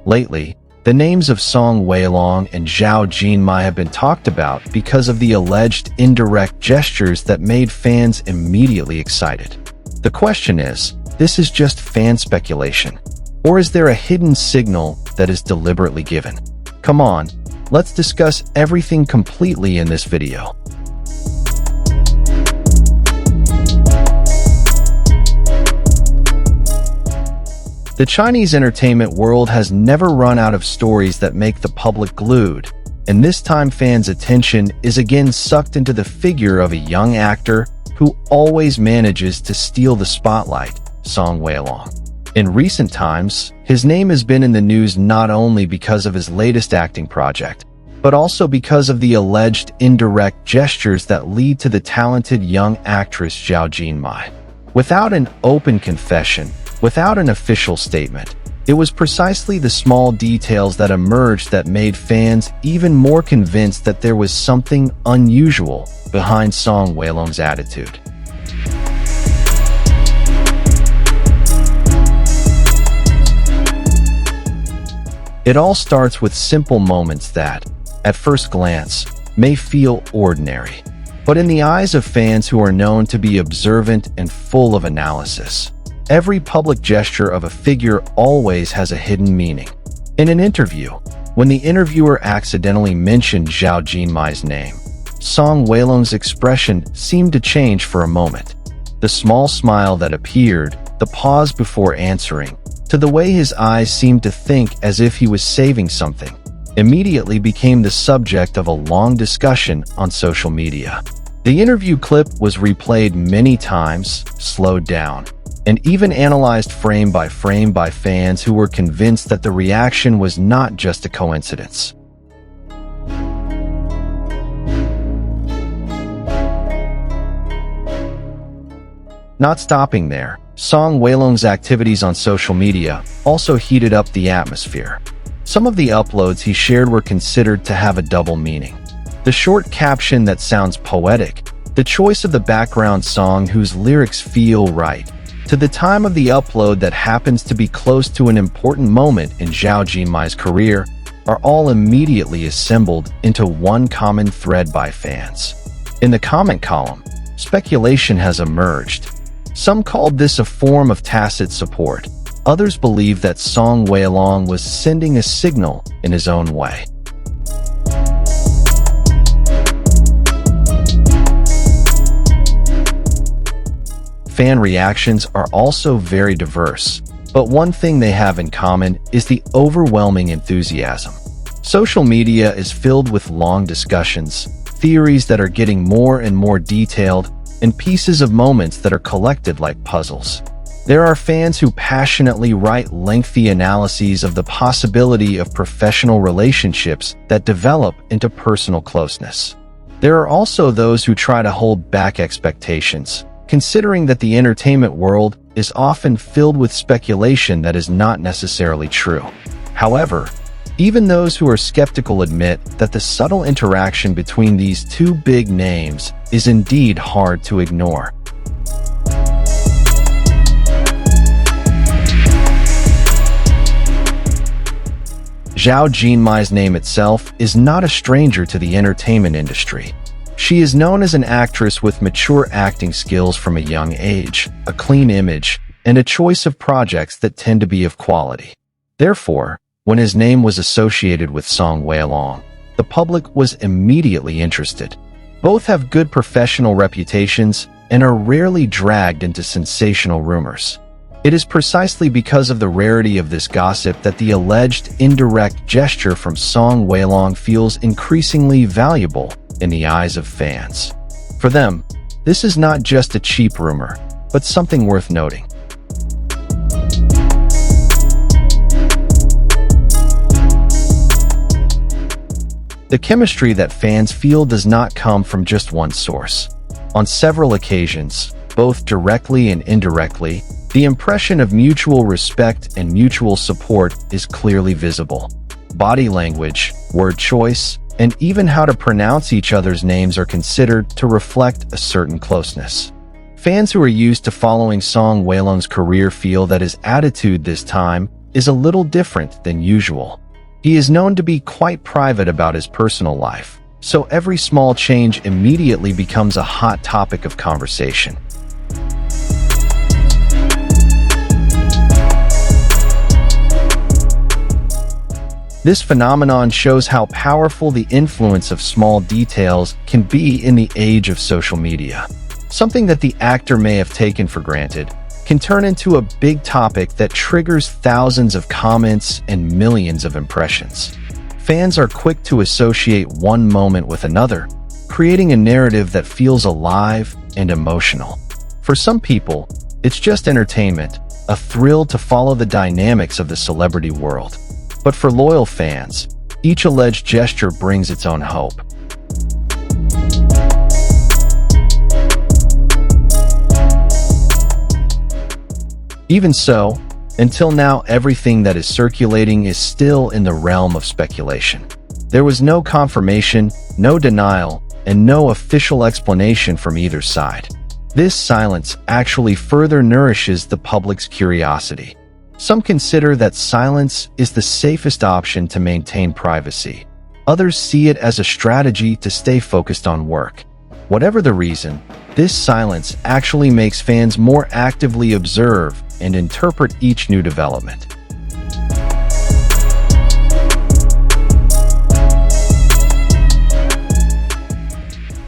Lately, the names of Song Weilong and Zhao Jinmai have been talked about because of the alleged indirect gestures that made fans immediately excited. The question is, this is just fan speculation, or is there a hidden signal that is deliberately given? Come on, let's discuss everything completely in this video. The Chinese entertainment world has never run out of stories that make the public glued, and this time fans' attention is again sucked into the figure of a young actor who always manages to steal the spotlight, Song Weilong. In recent times, his name has been in the news not only because of his latest acting project, but also because of the alleged indirect gestures that lead to the talented young actress Zhao Jinmai. Without an open confession, without an official statement, it was precisely the small details that emerged that made fans even more convinced that there was something unusual behind Song Weilong's attitude. It all starts with simple moments that, at first glance, may feel ordinary, but in the eyes of fans who are known to be observant and full of analysis, every public gesture of a figure always has a hidden meaning. In an interview, when the interviewer accidentally mentioned Zhao Jinmai's name, Song Weilong's expression seemed to change for a moment. The small smile that appeared, the pause before answering, to the way his eyes seemed to think as if he was saving something, immediately became the subject of a long discussion on social media. The interview clip was replayed many times, slowed down, and even analyzed frame by fans who were convinced that the reaction was not just a coincidence. Not stopping there, Song Weilong's activities on social media also heated up the atmosphere. Some of the uploads he shared were considered to have a double meaning. The short caption that sounds poetic, the choice of the background song whose lyrics feel right, to the time of the upload that happens to be close to an important moment in Zhao Jinmai's career, are all immediately assembled into one common thread by fans. In the comment column, speculation has emerged. Some called this a form of tacit support. Others believe that Song Weilong was sending a signal in his own way. Fan reactions are also very diverse, but one thing they have in common is the overwhelming enthusiasm. Social media is filled with long discussions, theories that are getting more and more detailed, and pieces of moments that are collected like puzzles. There are fans who passionately write lengthy analyses of the possibility of professional relationships that develop into personal closeness. There are also those who try to hold back expectations, considering that the entertainment world is often filled with speculation that is not necessarily true. However, even those who are skeptical admit that the subtle interaction between these two big names is indeed hard to ignore. Zhao Jinmai's name itself is not a stranger to the entertainment industry. She is known as an actress with mature acting skills from a young age, a clean image, and a choice of projects that tend to be of quality. Therefore, when his name was associated with Song Weilong, the public was immediately interested. Both have good professional reputations and are rarely dragged into sensational rumors. It is precisely because of the rarity of this gossip that the alleged indirect gesture from Song Weilong feels increasingly valuable in the eyes of fans. For them, this is not just a cheap rumor, but something worth noting. The chemistry that fans feel does not come from just one source. On several occasions, both directly and indirectly, the impression of mutual respect and mutual support is clearly visible. Body language, word choice, and even how to pronounce each other's names are considered to reflect a certain closeness. Fans who are used to following Song Weilong's career feel that his attitude this time is a little different than usual. He is known to be quite private about his personal life, so every small change immediately becomes a hot topic of conversation. This phenomenon shows how powerful the influence of small details can be in the age of social media. Something that the actor may have taken for granted can turn into a big topic that triggers thousands of comments and millions of impressions. Fans are quick to associate one moment with another, creating a narrative that feels alive and emotional. For some people, it's just entertainment, a thrill to follow the dynamics of the celebrity world. But for loyal fans, each alleged gesture brings its own hope. Even so, until now, everything that is circulating is still in the realm of speculation. There was no confirmation, no denial, and no official explanation from either side. This silence actually further nourishes the public's curiosity. Some consider that silence is the safest option to maintain privacy. Others see it as a strategy to stay focused on work. Whatever the reason, this silence actually makes fans more actively observe and interpret each new development.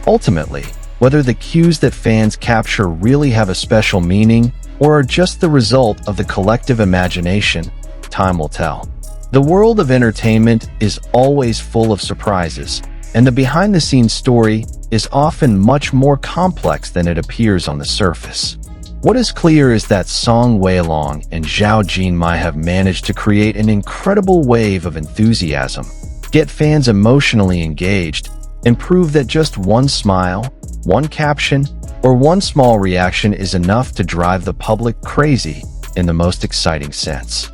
Ultimately, whether the cues that fans capture really have a special meaning or are just the result of the collective imagination, time will tell. The world of entertainment is always full of surprises, and the behind-the-scenes story is often much more complex than it appears on the surface. What is clear is that Song Weilong and Zhao Jinmai have managed to create an incredible wave of enthusiasm, get fans emotionally engaged, and prove that just one smile, one caption, or one small reaction is enough to drive the public crazy in the most exciting sense.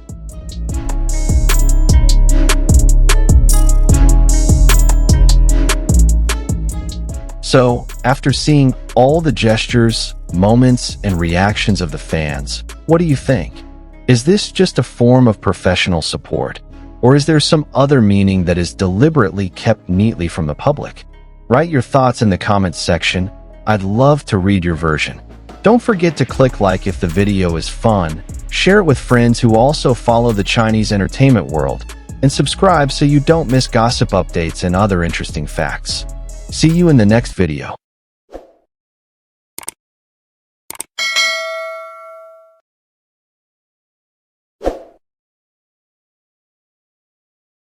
So, after seeing all the gestures, moments, and reactions of the fans, what do you think? Is this just a form of professional support? Or is there some other meaning that is deliberately kept neatly from the public? Write your thoughts in the comments section. I'd love to read your version. Don't forget to click like if the video is fun, share it with friends who also follow the Chinese entertainment world, and subscribe so you don't miss gossip updates and other interesting facts. See you in the next video.